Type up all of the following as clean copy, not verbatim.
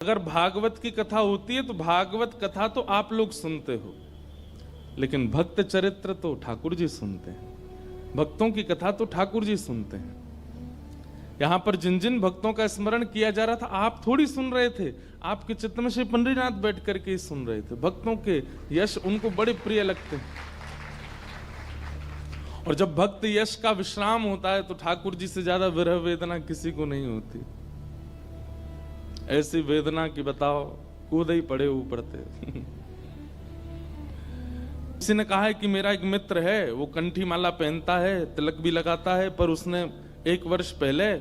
अगर भागवत की कथा होती है तो भागवत कथा तो आप लोग सुनते हो, लेकिन भक्त चरित्र तो ठाकुर जी सुनते हैं। भक्तों की कथा तो ठाकुर जी सुनते हैं। यहां पर जिन जिन भक्तों का स्मरण किया जा रहा था, आप थोड़ी सुन रहे थे, आपके चित्त में श्री पंडरीनाथ बैठ करके ही सुन रहे थे। भक्तों के यश उनको बड़े प्रिय लगते हैं, और जब भक्त यश का विश्राम होता है तो ठाकुर जी से ज्यादा विरह वेदना किसी को नहीं होती। ऐसी वेदना की बताओ, कूद ही पड़े ऊपर थे। किसी ने कहा है कि मेरा एक मित्र है, वो कंठी माला पहनता है, तिलक भी लगाता है, पर उसने 1 वर्ष पहले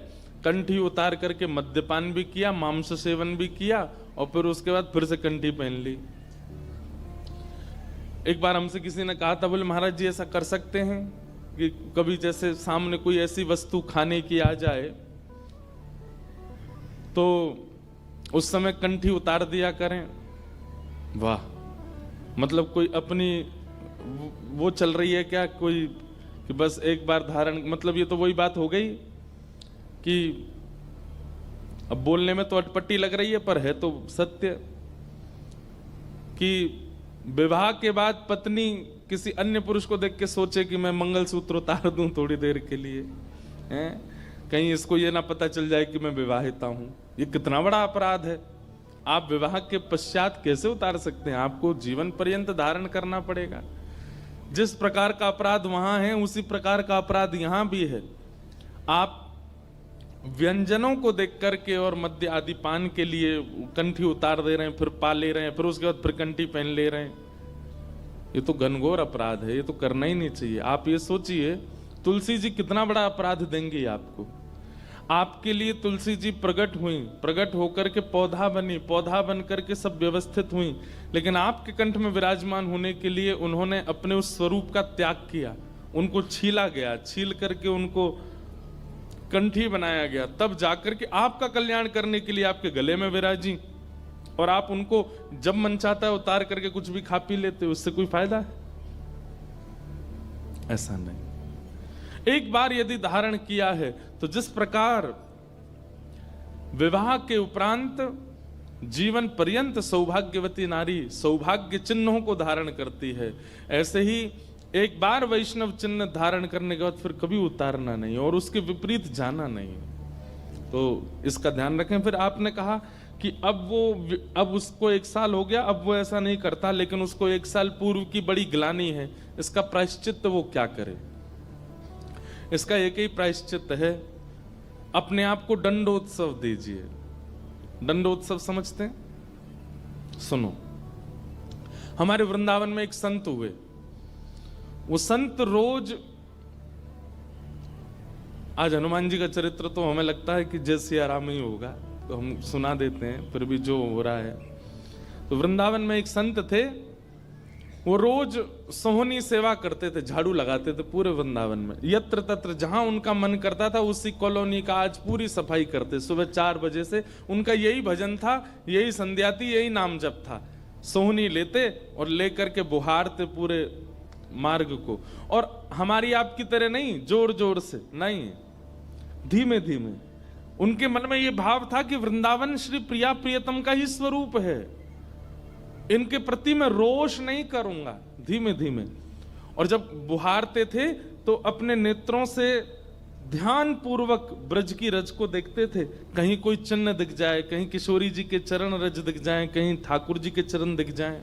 कंठी उतार करके मद्यपान भी किया, मांस सेवन भी किया, और फिर उसके बाद फिर से कंठी पहन ली। एक बार हमसे किसी ने कहा था, बोले महाराज जी ऐसा कर सकते हैं कि कभी जैसे सामने कोई ऐसी वस्तु खाने की आ जाए तो उस समय कंठी उतार दिया करें। वाह, मतलब कोई अपनी वो चल रही है क्या कोई कि बस एक बार धारण, मतलब ये तो वही बात हो गई कि अब बोलने में तो अटपटी लग रही है, पर है तो सत्य कि विवाह के बाद पत्नी किसी अन्य पुरुष को देख के सोचे कि मैं मंगलसूत्र उतार दूं थोड़ी देर के लिए, हैं? कहीं इसको ये ना पता चल जाए कि मैं विवाहिता हूं। ये कितना बड़ा अपराध है। आप विवाह के पश्चात कैसे उतार सकते हैं? आपको जीवन पर्यंत धारण करना पड़ेगा। जिस प्रकार का अपराध वहां है उसी प्रकार का अपराध यहां भी है। आप व्यंजनों को देख करके और मद्य आदि पान के लिए कंठी उतार दे रहे हैं, फिर पा ले रहे हैं, फिर उसके बाद फिर कंठी पहन ले रहे हैं। ये तो घनघोर अपराध है, ये तो करना ही नहीं चाहिए। आप ये सोचिए, तुलसी जी कितना बड़ा अपराध देंगे आपको। आपके लिए तुलसी जी प्रकट हुई, प्रकट होकर के पौधा बनी, पौधा बन करके सब व्यवस्थित हुई, लेकिन आपके कंठ में विराजमान होने के लिए उन्होंने अपने उस स्वरूप का त्याग किया। उनको छीला गया, छील करके उनको कंठी बनाया गया, तब जाकर के आपका कल्याण करने के लिए आपके गले में विराजी, और आप उनको जब मन चाहता है उतार करके कुछ भी खा पी लेते हो। उससे कोई फायदा है? ऐसा नहीं। एक बार यदि धारण किया है तो जिस प्रकार विवाह के उपरांत जीवन पर्यंत सौभाग्यवती नारी सौभाग्य चिन्हों को धारण करती है, ऐसे ही एक बार वैष्णव चिन्ह धारण करने के बाद फिर कभी उतारना नहीं और उसके विपरीत जाना नहीं। तो इसका ध्यान रखें। फिर आपने कहा कि अब उसको 1 साल हो गया, अब वो ऐसा नहीं करता, लेकिन उसको 1 साल पूर्व की बड़ी ग्लानि है, इसका प्रायश्चित्त वो क्या करे? इसका एक ही प्रायश्चित्त है, अपने आप को दंडोत्सव दीजिए। दंडोत्सव समझते हैं? सुनो, हमारे वृंदावन में एक संत हुए। वो संत रोज, आज हनुमान जी का चरित्र तो हमें लगता है कि जय सिया राम ही होगा, तो हम सुना देते हैं, फिर भी जो हो रहा है। तो वृंदावन में एक संत थे, वो रोज सोहनी सेवा करते थे, झाड़ू लगाते थे पूरे वृंदावन में। यत्र तत्र जहां उनका मन करता था उसी कॉलोनी का आज पूरी सफाई करते। सुबह 4 बजे से उनका यही भजन था, यही संध्या थी, यही नाम जप था। सोहनी लेते और लेकर के बुहारते पूरे मार्ग को, और हमारी आपकी तरह नहीं जोर जोर से नहीं, धीमे धीमे। उनके मन में यह भाव था कि वृंदावन श्री प्रिया प्रियतम का ही स्वरूप है, इनके प्रति मैं रोष नहीं करूंगा, धीमे धीमे। और जब बुहारते थे तो अपने नेत्रों से ध्यान पूर्वक ब्रज की रज को देखते थे, कहीं कोई चिन्ह दिख जाए, कहीं किशोरी जी के चरण रज दिख जाए, कहीं ठाकुर जी के चरण दिख जाए।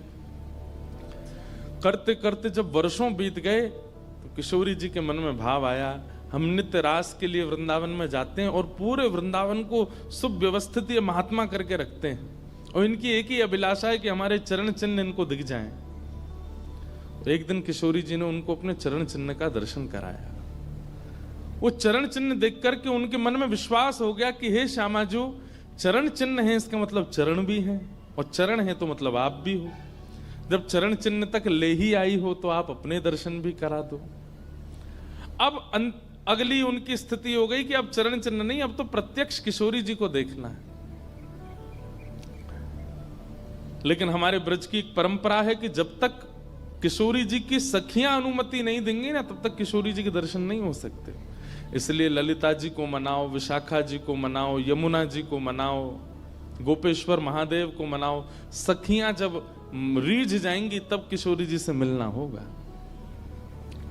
करते करते जब वर्षों बीत गए तो किशोरी जी के मन में भाव आया, हम नित्य रास के लिए वृंदावन में जाते हैं और पूरे वृंदावन को सुव्यवस्थित महात्मा करके रखते हैं, और इनकी एक ही अभिलाषा है कि हमारे चरण चिन्ह इनको दिख जाएं। तो एक दिन किशोरी जी ने उनको अपने चरण चिन्ह का दर्शन कराया। वो चरण चिन्ह देख करके उनके मन में विश्वास हो गया कि हे श्यामा, जो चरण चिन्ह है इसका मतलब चरण भी है, और चरण है तो मतलब आप भी हो। जब चरण चिन्ह तक ले ही आई हो तो आप अपने दर्शन भी करा दो। अब अगली उनकी स्थिति हो गई कि अब चरण चिन्ह नहीं, अब तो प्रत्यक्ष किशोरी जी को देखना है। लेकिन हमारे ब्रज की एक परंपरा है कि जब तक किशोरी जी की सखियां अनुमति नहीं देंगी ना, तब तक किशोरी जी के दर्शन नहीं हो सकते। इसलिए ललिता जी को मनाओ, विशाखा जी को मनाओ, यमुना जी को मनाओ, गोपेश्वर महादेव को मनाओ। सखियां जब रीझ जाएंगी तब किशोरी जी से मिलना होगा।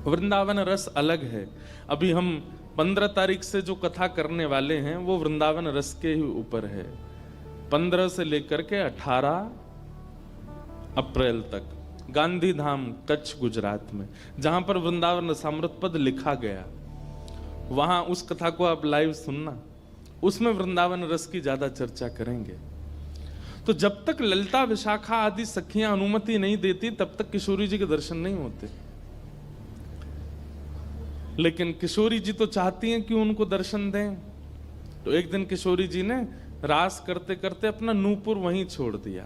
वृंदावन रस अलग है। अभी हम 15 तारीख से जो कथा करने वाले हैं वो वृंदावन रस के ही ऊपर है। 15 से लेकर के 18 अप्रैल तक गांधी धाम कच्छ गुजरात में, जहां पर वृंदावन रसामृत पद लिखा गया, वहां उस कथा को आप लाइव सुनना। उसमें वृंदावन रस की ज्यादा चर्चा करेंगे। तो जब तक ललिता विशाखा आदि सखियां अनुमति नहीं देती तब तक किशोरी जी के दर्शन नहीं होते। लेकिन किशोरी जी तो चाहती हैं कि उनको दर्शन दें। तो एक दिन किशोरी जी ने रास करते करते अपना नूपुर वहीं छोड़ दिया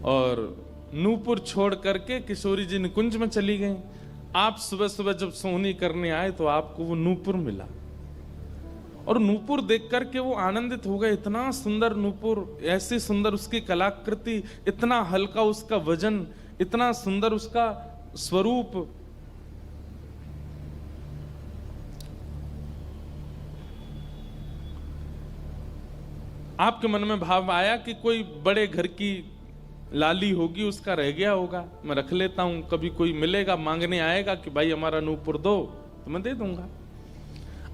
और नूपुर छोड़ करके किशोरी जी निकुंज में चली गई। आप सुबह सुबह जब सोहनी करने आए तो आपको वो नूपुर मिला और नूपुर देख करके वो आनंदित हो गए। इतना सुंदर नूपुर, ऐसी सुंदर उसकी कलाकृति, इतना हल्का उसका वजन, इतना सुंदर उसका स्वरूप। आपके मन में भाव आया कि कोई बड़े घर की लाली होगी, उसका रह गया होगा, मैं रख लेता हूं, कभी कोई मिलेगा मांगने आएगा कि भाई हमारा नूपुर दो तो मैं दे दूंगा।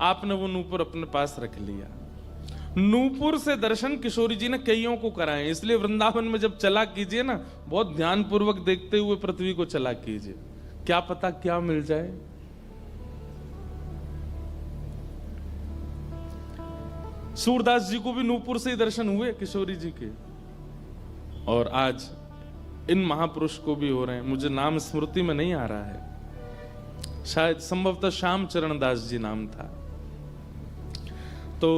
आपने वो नूपुर अपने पास रख लिया। नूपुर से दर्शन किशोरी जी ने कईयों को कराए। इसलिए वृंदावन में जब चला कीजिए ना, बहुत ध्यान पूर्वक देखते हुए पृथ्वी को चला कीजिए, क्या पता क्या मिल जाए। सूरदास जी को भी नूपुर से ही दर्शन हुए किशोरी जी के, और आज इन महापुरुष को भी हो रहे हैं। मुझे नाम स्मृति में नहीं आ रहा है, शायद संभवतः श्याम चरण दास जी नाम था। तो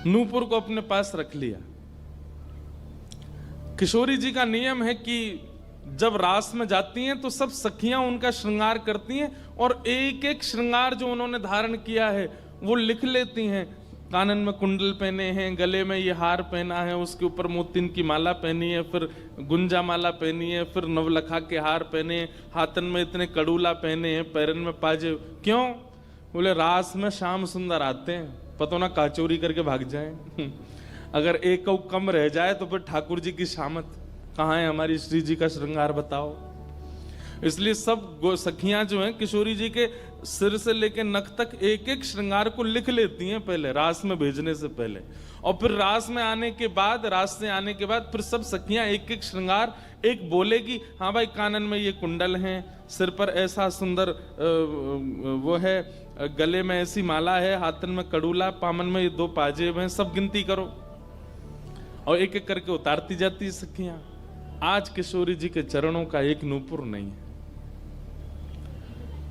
नूपुर को अपने पास रख लिया। किशोरी जी का नियम है कि जब रास में जाती हैं तो सब सखियां उनका श्रृंगार करती हैं और एक एक श्रृंगार जो उन्होंने धारण किया है वो लिख लेती हैं। कानन में कुंडल पहने हैं, गले में ये हार पहना है, उसके ऊपर मोतिन की माला पहनी है, फिर गुंजा माला पहनी है, फिर नवलखा के हार पहने हैं, हाथन में इतने कड़ूला पहने हैं, पैरन में पाजे। क्यों? बोले रास में श्याम सुंदर आते हैं, पता ना काचोरी करके भाग जाएं। अगर एक कम रह जाए तो फिर ठाकुर जी की शामत कहाँ है, हमारी श्री जी का श्रृंगार बताओ। इसलिए सब सखियां जो हैं किशोरी जी के सिर से लेकर नख तक एक एक श्रृंगार को लिख लेती हैं पहले, रास में भेजने से पहले। और फिर रास में आने के बाद, रास से आने के बाद फिर सब सखियां एक एक श्रृंगार, एक बोलेगी हाँ भाई कानन में ये कुंडल हैं, सिर पर ऐसा सुंदर वो है, गले में ऐसी माला है, हाथन में कड़ूला, पामन में ये 2 पाजेब हैं, सब गिनती करो। और एक एक करके उतारती जाती है सखियां। आज किशोरी जी के चरणों का एक नूपुर नहीं है।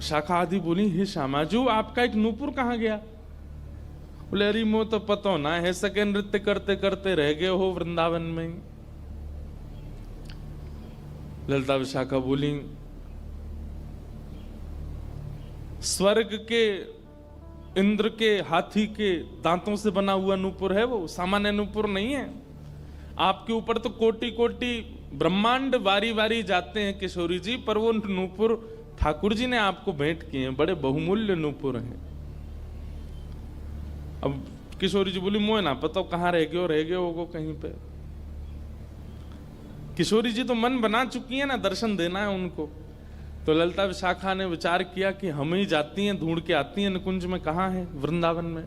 शाखा आदि बोली हे श्यामाजू आपका एक नूपुर कहाँ गया? बोले अरे मो तो पतो ना है, सके नृत्य करते करते रह गए हो वृंदावन में। ललिता विशाखा बोली स्वर्ग के इंद्र के हाथी के दांतों से बना हुआ नूपुर है वो, सामान्य नूपुर नहीं है। आपके ऊपर तो कोटि कोटि ब्रह्मांड वारी वारी जाते हैं किशोरी जी, पर वो नूपुर ठाकुर जी ने आपको भेंट किए हैं, बड़े बहुमूल्य नूपुर हैं। अब किशोरी जी बोली मोए ना पता कहाँ रह गए होगो कहीं पे। किशोरी जी तो मन बना चुकी है ना, दर्शन देना है उनको। तो ललिता विशाखा ने विचार किया कि हम ही जाती हैं, ढूंढ के आती हैं निकुंज में कहाँ है, वृंदावन में।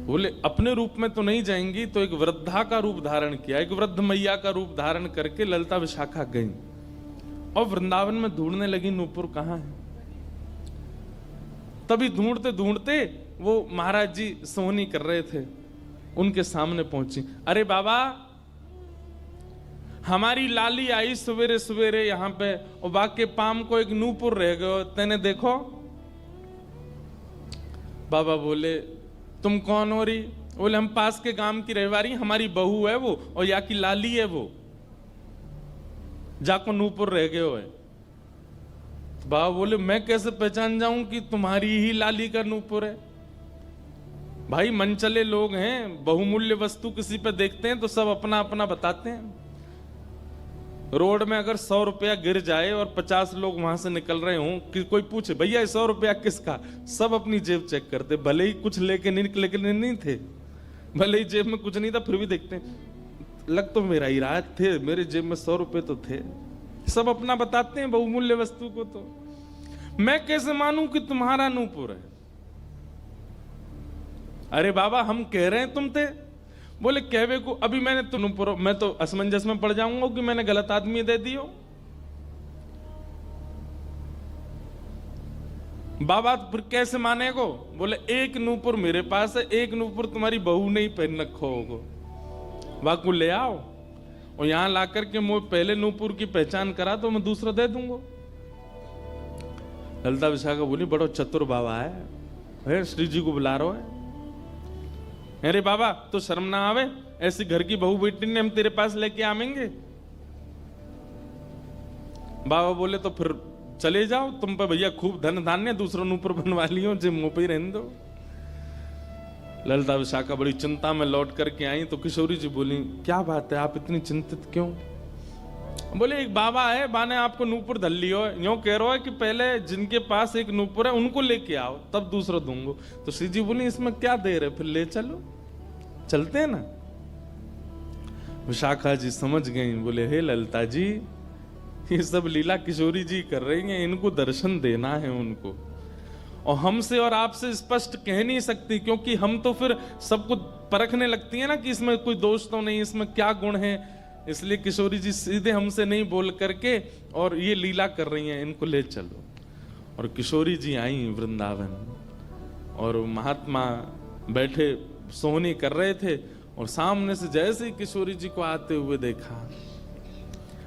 बोले अपने रूप में तो नहीं जाएंगी, तो एक वृद्धा का रूप धारण किया, एक वृद्ध मैया का रूप धारण करके ललिता विशाखा गई और वृंदावन में ढूंढने लगी नूपुर कहाँ है। तभी ढूंढते ढूंढते वो महाराज जी सोहनी कर रहे थे, उनके सामने पहुंची। अरे बाबा हमारी लाली आई सवेरे सवेरे यहाँ पे और बाके पाम को एक नूपुर रह गयो, तेने देखो? बाबा बोले तुम कौन हो रही? बोले हम पास के गांव की रहवारी, हमारी बहू है वो और या की लाली है वो, जाको नूपुर रह गए हो। बाबा बोले मैं कैसे पहचान जाऊं कि तुम्हारी ही लाली का नूपुर है? भाई मनचले लोग हैं, बहुमूल्य वस्तु किसी पे देखते हैं तो सब अपना अपना बताते हैं। रोड में अगर 100 रुपया गिर जाए और 50 लोग वहां से निकल रहे हों, कि कोई पूछे भैया 100 रुपया किसका, सब अपनी जेब चेक करते, भले ही कुछ लेके नहीं थे, भले ही जेब में कुछ नहीं था, फिर भी देखते लग तो मेरा ही रहा थे, मेरे जेब में 100 रुपए तो थे। सब अपना बताते हैं बहुमूल्य वस्तु को। तो मैं कैसे मानूं कि तुम्हारा नूपुर है? अरे बाबा हम कह रहे हैं तुम थे। बोले कहवे को अभी मैंने तो नूपुर, मैं तो असमंजस में पड़ जाऊंगा कि मैंने गलत आदमी दे दियो। बाबा फिर कैसे माने को? बोले एक नूपुर मेरे पास है, एक नूपुर तुम्हारी बहू ने ही पहन रखो होगो, वाकू ले आओ और यहां लाकर के मुझे पहले नूपुर की पहचान करा तो मैं दूसरा दे दूंगा। ललिता विशाखा बोली बड़ो चतुर बाबा है, श्री जी को बुला रहा है। अरे बाबा तो शर्म ना आवे, ऐसी घर की बहू बेटी ने हम तेरे पास लेके आवेंगे? बाबा बोले तो फिर चले जाओ, तुम पे भैया खूब धन धान्य, दूसरों नूपुर बनवा लियो, जे मुंह पे ही रहने दो। ललिता विशाखा बड़ी चिंता में लौट करके आई तो किशोरी जी बोली क्या बात है, आप इतनी चिंतित क्यों? बोले एक बाबा है, बाने आपको नूपुर धल लियो, यूं कह रहा है कि पहले जिनके पास एक नूपुर है उनको लेके आओ तब दूसरा दूंगो। तो श्री जी बोली इसमें क्या देर है, फिर ले चलो, चलते हैं ना। विशाखा जी समझ गई, बोले हे ललिता जी ये सब लीला किशोरी जी कर रही हैं, इनको दर्शन देना है उनको, और हमसे और आपसे स्पष्ट कह नहीं सकती, क्योंकि हम तो फिर सबको परखने लगती है ना कि इसमें कोई दोष तो नहीं, इसमें क्या गुण है। इसलिए किशोरी जी सीधे हमसे नहीं बोल करके और ये लीला कर रही हैं, इनको ले चलो। और किशोरी जी आई वृंदावन और महात्मा बैठे सोहनी कर रहे थे और सामने से जैसे ही किशोरी जी को आते हुए देखा,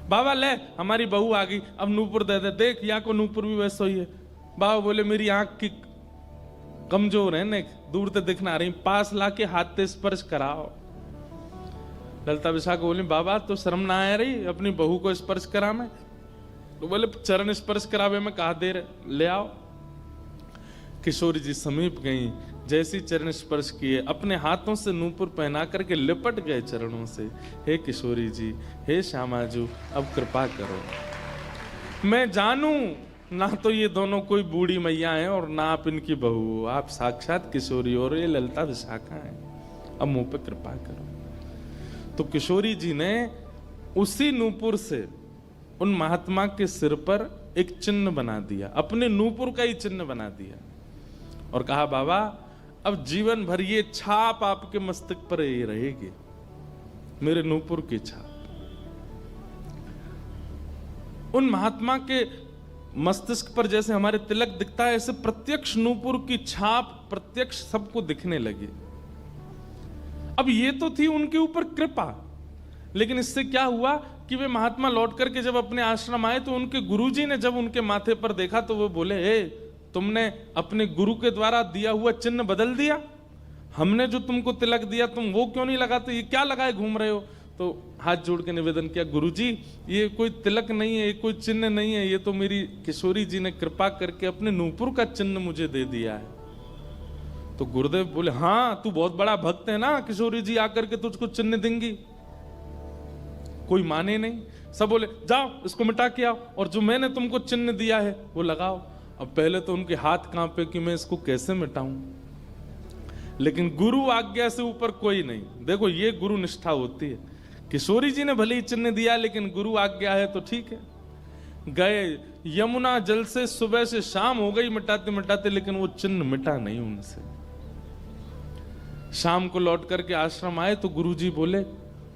बाबा ले हमारी बहू आ गई, अब नूपुर दे दे, देख यहाँ को नूपुर भी वैसा ही है। बाबा बोले मेरी आंख की कमजोर है ने, दूर से दिखना रही, पास लाके हाथ से स्पर्श कराओ। ललिता विशाखा बोली बाबा तो शर्म ना आ रही अपनी बहू को स्पर्श करा में? तो बोले चरण स्पर्श करावे में कहा देर, ले आओ। किशोरी जी समीप गई, जैसी चरण स्पर्श किए अपने हाथों से नूपुर पहना करके लिपट गए चरणों से। हे किशोरी जी, हे श्यामाजू, अब कृपा करो, मैं जानूं ना तो ये दोनों कोई बूढ़ी मैया हैं और ना आप इनकी बहू, आप साक्षात किशोरी और ये ललिता विशाखा हैं, अब मुंह पे कृपा करो। तो किशोरी जी ने उसी नूपुर से उन महात्मा के सिर पर एक चिन्ह बना दिया, अपने नूपुर का ही चिन्ह बना दिया और कहा बाबा अब जीवन भर ये छाप आपके मस्तक पर ही रहेगी, मेरे नूपुर की छाप। उन महात्मा के मस्तिष्क पर जैसे हमारे तिलक दिखता है, ऐसे प्रत्यक्ष नूपुर की छाप प्रत्यक्ष सबको दिखने लगी। अब ये तो थी उनके ऊपर कृपा, लेकिन इससे क्या हुआ कि वे महात्मा लौट करके जब अपने आश्रम आए तो उनके गुरुजी ने जब उनके माथे पर देखा तो वो बोले हे तुमने अपने गुरु के द्वारा दिया हुआ चिन्ह बदल दिया, हमने जो तुमको तिलक दिया तुम वो क्यों नहीं लगाते, ये क्या लगाए घूम रहे हो? तो हाथ जोड़ के निवेदन किया गुरुजी ये कोई तिलक नहीं है, ये कोई चिन्ह नहीं है, ये तो मेरी किशोरी जी ने कृपा करके अपने नूपुर का चिन्ह मुझे दे दिया है। तो गुरुदेव बोले हाँ तू बहुत बड़ा भक्त है ना, किशोरी जी आकर के तुझको चिन्ह देंगी। कोई माने नहीं, सब बोले जाओ इसको मिटा के आओ और जो मैंने तुमको चिन्ह दिया है वो लगाओ। अब पहले तो उनके हाथ कांपे कि मैं इसको कैसे मिटाऊं, लेकिन गुरु आज्ञा से ऊपर कोई नहीं। देखो ये गुरु निष्ठा होती है। किशोरी जी ने भले ही चिन्ह दिया लेकिन गुरु आज्ञा है तो ठीक है। गए यमुना जल से सुबह से शाम हो गई मिटाते मिटाते, लेकिन वो चिन्ह मिटा नहीं उनसे। शाम को लौट करके आश्रम आए तो गुरुजी बोले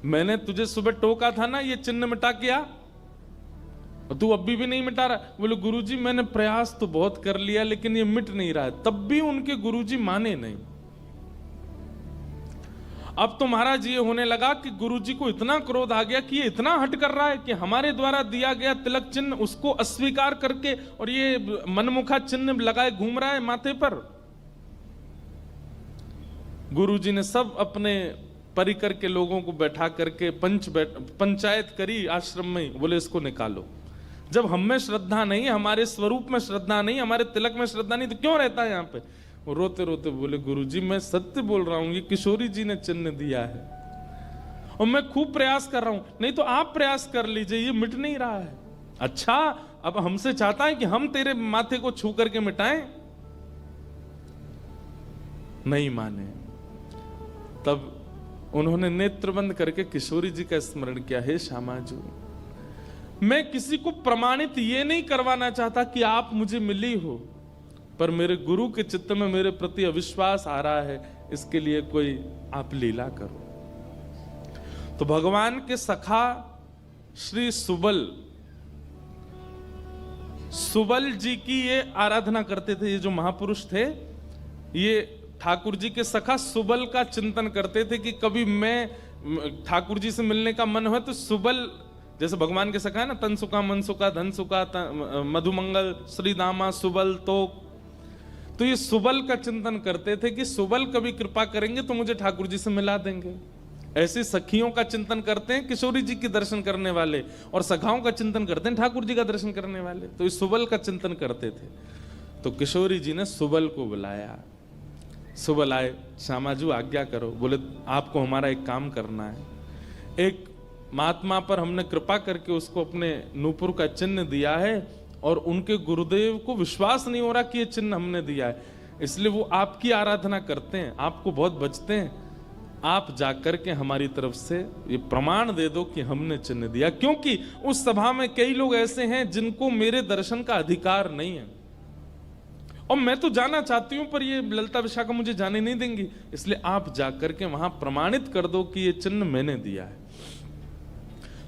मैंने तुझे सुबह टोका था ना ये चिन्ह मिटा के आ, और तू अभी भी नहीं मिटा रहा। बोले गुरुजी मैंने प्रयास तो बहुत कर लिया लेकिन ये मिट नहीं रहा है। तब भी उनके गुरुजी माने नहीं। अब तो महाराज ये होने लगा कि गुरुजी को इतना क्रोध आ गया कि ये इतना हट कर रहा है कि हमारे द्वारा दिया गया तिलक चिन्ह उसको अस्वीकार करके और ये मनमुखा चिन्ह लगाए घूम रहा है माथे पर। गुरुजी ने सब अपने परिकर के लोगों को बैठा करके पंचायत करी आश्रम में। बोले इसको निकालो, जब हम में श्रद्धा नहीं, हमारे स्वरूप में श्रद्धा नहीं, हमारे तिलक में श्रद्धा नहीं तो क्यों रहता है यहाँ पे? वो रोते रोते बोले गुरुजी मैं सत्य बोल रहा हूं, ये किशोरी जी ने चिन्ह दिया है और मैं खूब प्रयास कर रहा हूं, नहीं तो आप प्रयास कर लीजिए, ये मिट नहीं रहा है। अच्छा, अब हमसे चाहता है कि हम तेरे माथे को छू करके मिटाएं? नहीं माने। तब उन्होंने नेत्र बंद करके किशोरी जी का स्मरण किया, हे श्यामाजू, मैं किसी को प्रमाणित ये नहीं करवाना चाहता कि आप मुझे मिली हो, पर मेरे गुरु के चित्त में मेरे प्रति अविश्वास आ रहा है, इसके लिए कोई आप लीला करो। तो भगवान के सखा श्री सुबल जी की ये आराधना करते थे। ये जो महापुरुष थे, ये ठाकुर जी के सखा सुबल का चिंतन करते थे कि कभी मैं ठाकुर जी से मिलने का मन हो तो सुबल, जैसे भगवान के सखा है ना, तन सुखा, मन सुखा, धन सुखा, मधुमंगल, श्रीदामा, सुबल, तो ये सुबल का चिंतन करते थे कि सुबल कभी कृपा करेंगे तो मुझे ठाकुर जी से मिला देंगे। ऐसे सखियों का चिंतन करते हैं किशोरी जी के दर्शन करने वाले, और सखाओं का चिंतन करते हैं ठाकुर जी का दर्शन करने वाले। तो इस सुबल का चिंतन करते थे। तो किशोरी जी ने सुबल को बुलाया। सुबल आए, श्यामाजू आज्ञा करो। बोले आपको हमारा एक काम करना है। एक महात्मा पर हमने कृपा करके उसको अपने नूपुर का चिन्ह दिया है, और उनके गुरुदेव को विश्वास नहीं हो रहा कि ये चिन्ह हमने दिया है, इसलिए वो आपकी आराधना करते हैं, आपको बहुत बचते हैं। आप जाकर के हमारी तरफ से ये प्रमाण दे दो कि हमने चिन्ह दिया, क्योंकि उस सभा में कई लोग ऐसे हैं जिनको मेरे दर्शन का अधिकार नहीं है, और मैं तो जाना चाहती हूं पर ये ललिता विशाखा मुझे जाने नहीं देंगी, इसलिए आप जाकर के वहां प्रमाणित कर दो कि ये चिन्ह मैंने दिया है।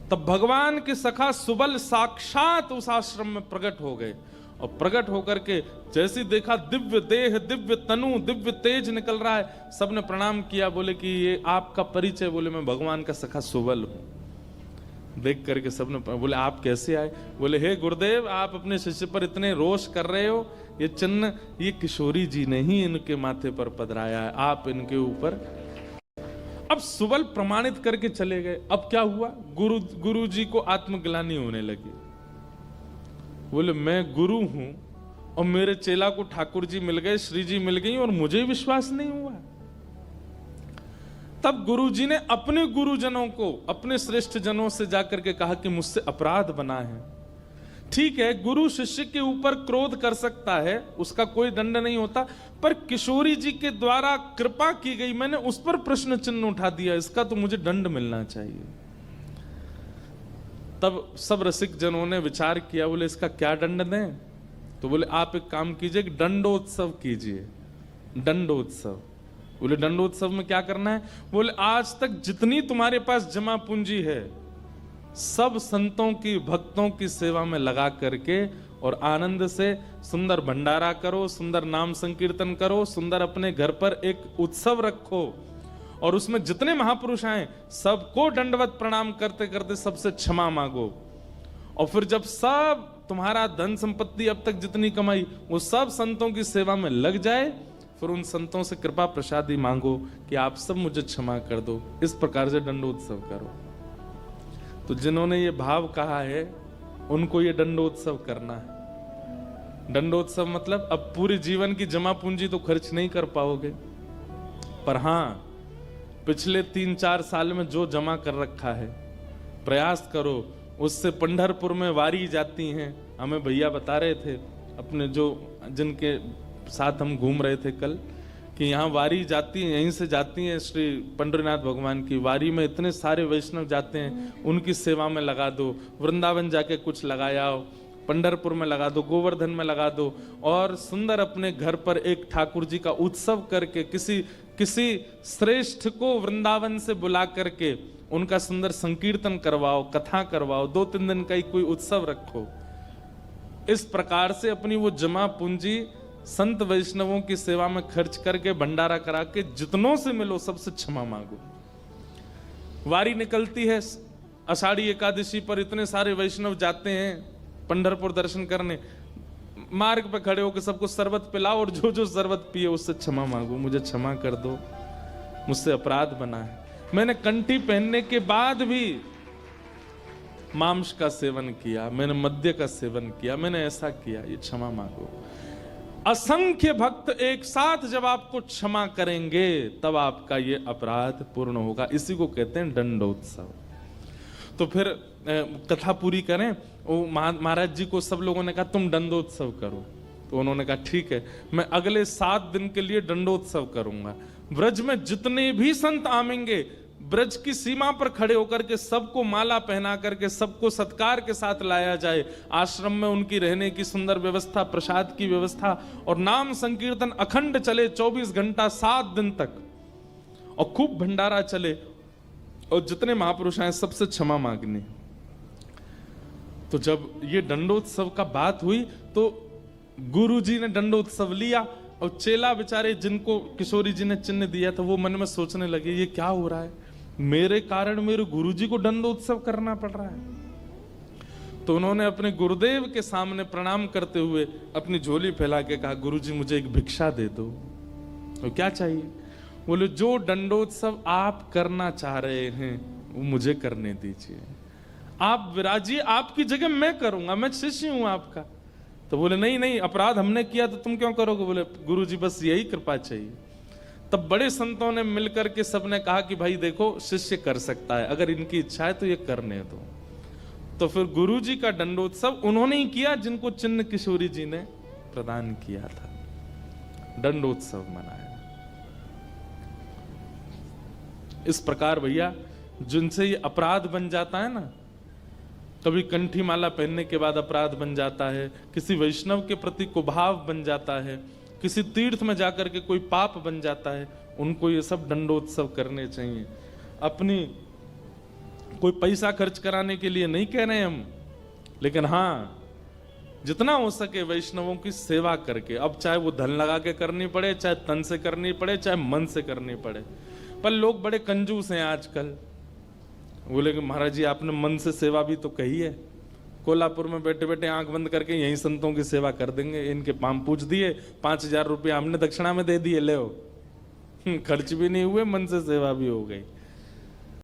तब भगवान के सखा सुबल साक्षात उस आश्रम में प्रकट हो गए, और प्रकट होकर के जैसे देखा दिव्य देह, दिव्य तनु, दिव्य तेज निकल रहा है, सबने प्रणाम किया। बोले कि ये आपका परिचय? बोले मैं भगवान का सखा सुबल हूं। देख करके सबने बोले आप कैसे आए? बोले हे गुरुदेव, आप अपने शिष्य पर इतने रोष कर रहे हो, ये चिन्ह ये किशोरी जी ने ही इनके माथे पर पधराया है, आप इनके ऊपर। अब सुबल प्रमाणित करके चले गए। अब क्या हुआ? गुरु जी को आत्मग्लानि होने लगी। बोले मैं गुरु हूं और मेरे चेला को ठाकुर जी मिल गए, श्री जी मिल गई, और मुझे विश्वास नहीं हुआ। तब गुरु जी ने अपने गुरुजनों को, अपने श्रेष्ठ जनों से जाकर के कहा कि मुझसे अपराध बना है। ठीक है, गुरु शिष्य के ऊपर क्रोध कर सकता है, उसका कोई दंड नहीं होता, पर किशोरी जी के द्वारा कृपा की गई, मैंने उस पर प्रश्न चिन्ह उठा दिया, इसका तो मुझे दंड मिलना चाहिए। तब सब रसिक जनों ने विचार किया, बोले इसका क्या दंड दें? तो बोले आप एक काम कीजिए, दंडोत्सव कीजिए। दंडोत्सव। बोले दंडोत्सव में क्या करना है? बोले आज तक जितनी तुम्हारे पास जमा पूंजी है, सब संतों की, भक्तों की सेवा में लगा करके और आनंद से सुंदर भंडारा करो, सुंदर नाम संकीर्तन करो, सुंदर अपने घर पर एक उत्सव रखो, और उसमें जितने महापुरुष आए सबको दंडवत प्रणाम करते करते सबसे क्षमा मांगो। और फिर जब सब तुम्हारा धन संपत्ति अब तक जितनी कमाई वो सब संतों की सेवा में लग जाए, फिर उन संतों से कृपा प्रसादी मांगो कि आप सब मुझे क्षमा कर दो। इस प्रकार से दंडोत्सव करो। तो जिन्होंने ये भाव कहा है उनको ये दंडोत्सव करना है। दंडोत्सव मतलब अब पूरे जीवन की जमा पूंजी तो खर्च नहीं कर पाओगे, पर हाँ पिछले 3-4 साल में जो जमा कर रखा है प्रयास करो उससे। पंढरपुर में वारी जाती हैं, हमें भैया बता रहे थे अपने जो जिनके साथ हम घूम रहे थे कल, कि यहाँ वारी जाती है, यहीं से जाती है श्री पंडरीनाथ भगवान की वारी में इतने सारे वैष्णव जाते हैं, उनकी सेवा में लगा दो। वृंदावन जाके कुछ लगाया, पंढरपुर में लगा दो, गोवर्धन में लगा दो, और सुंदर अपने घर पर एक ठाकुर जी का उत्सव करके किसी श्रेष्ठ को वृंदावन से बुला करके उनका सुंदर संकीर्तन करवाओ, कथा करवाओ, 2-3 दिन का ही कोई उत्सव रखो। इस प्रकार से अपनी वो जमा पूंजी संत वैष्णवों की सेवा में खर्च करके भंडारा करा के जितनों से मिलो सबसे क्षमा मांगो। वारी निकलती है आषाढ़ी एकादशी पर, इतने सारे वैष्णव जाते हैं पंढरपुर दर्शन करने, मार्ग पे खड़े होकर सबको शरबत पिलाओ और जो जो शरबत पिए उससे क्षमा मांगो, मुझे क्षमा कर दो, मुझसे अपराध बना है, मैंने कंठी पहनने के बाद भी मांस का सेवन किया, मैंने मद्य का सेवन किया, मैंने ऐसा किया, ये क्षमा मांगो। असंख्य भक्त एक साथ जब आपको क्षमा करेंगे तब आपका ये अपराध पूर्ण होगा। इसी को कहते हैं दंडोत्सव। तो फिर कथा पूरी करें। वो महाराज जी को सब लोगों ने कहा तुम दंडोत्सव करो, तो उन्होंने कहा ठीक है, मैं अगले 7 दिन के लिए दंडोत्सव करूंगा। ब्रज में जितने भी संत आवेंगे, ब्रज की सीमा पर खड़े होकर के सबको माला पहना करके सबको सत्कार के साथ लाया जाए। आश्रम में उनकी रहने की सुंदर व्यवस्था, प्रसाद की व्यवस्था, और नाम संकीर्तन अखंड चले 24 घंटा 7 दिन तक, और खूब भंडारा चले, और जितने महापुरुष आए सबसे क्षमा मांगनी। तो जब ये दंडोत्सव का बात हुई तो गुरु जी ने दंडोत्सव लिया, और चेला बेचारे जिनको किशोरी जी ने चिन्ह दिया था वो मन में सोचने लगे ये क्या हो रहा है, मेरे कारण मेरे गुरुजी को दंडोत्सव करना पड़ रहा है। तो उन्होंने अपने गुरुदेव के सामने प्रणाम करते हुए अपनी झोली फैला के कहा गुरुजी मुझे एक भिक्षा दे दो। तो क्या चाहिए? बोले जो दंडोत्सव आप करना चाह रहे हैं वो मुझे करने दीजिए, आप विराजिए, आपकी जगह मैं करूंगा, मैं शिष्य हूं आपका। तो बोले नहीं नहीं, अपराध हमने किया तो तुम क्यों करोगे? बोले गुरुजी बस यही कृपा चाहिए। तब बड़े संतों ने मिलकर के सबने कहा कि भाई देखो शिष्य कर सकता है, अगर इनकी इच्छा है तो ये करने दो। तो फिर गुरुजी का दंडोत्सव उन्होंने ही किया जिनको चिन्ह किशोरी जी ने प्रदान किया था, दंडोत्सव मनाया। इस प्रकार भैया जिनसे ये अपराध बन जाता है ना, कभी कंठी माला पहनने के बाद अपराध बन जाता है, किसी वैष्णव के प्रति कुभाव बन जाता है, किसी तीर्थ में जाकर के कोई पाप बन जाता है, उनको ये सब दंडोत्सव करने चाहिए। अपनी कोई पैसा खर्च कराने के लिए नहीं कह रहे हम, लेकिन हाँ जितना हो सके वैष्णवों की सेवा करके, अब चाहे वो धन लगा के करनी पड़े, चाहे तन से करनी पड़े, चाहे मन से करनी पड़े। पर लोग बड़े कंजूस हैं आजकल। बोले कि महाराज जी आपने मन से सेवा भी तो कही है, कोल्हापुर में बैठे बैठे आंख बंद करके यही संतों की सेवा कर देंगे, इनके पाम पूछ दिए, 5000 रुपये हमने दक्षिणा में दे दिए, ले खर्च भी नहीं हुए, मन से सेवा भी हो गई।